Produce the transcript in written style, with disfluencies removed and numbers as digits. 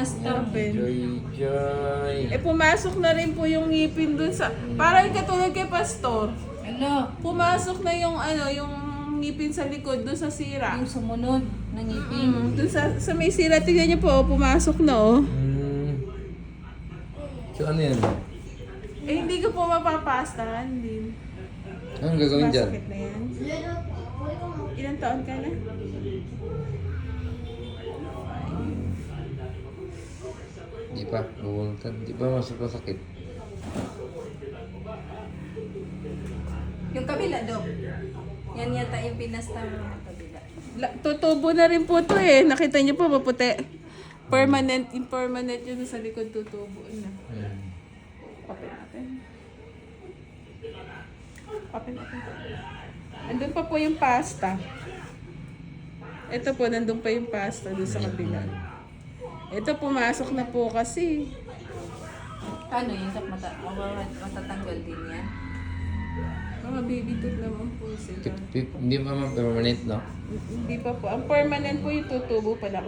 Pinaster. Joy. Pumasok na rin po yung ngipin dun sa... Parang katulad kay Pastor. Ano? Pumasok na yung yung ngipin sa likod dun sa sira. Yung sumunod na ngipin. Dun sa may sira, tingnan niyo po, pumasok na So ano yan? hindi ko po mapapastahan din. Anong gagawin dyan? Masakit na yan. Ilang taon ka na? Di pa. Bubuntan. Di pa masakit. Yung kabila, Dok. Yan yata yung pinaster ng kabila. Tutubo na rin po to Nakita niyo po, maputi. Impermanent yun sa likod, tutubo na. Papel natin. Papel natin. Andun pa po yung pasta. Ito po, nandun pa yung pasta doon sa kabila. Ito, pumasok na po kasi. Paano yun, Dok? Matatanggal din yan? Mga baby tooth naman po sila. Hindi pa permanent, no? Hindi pa po. Ang permanent po yung tutubo pala.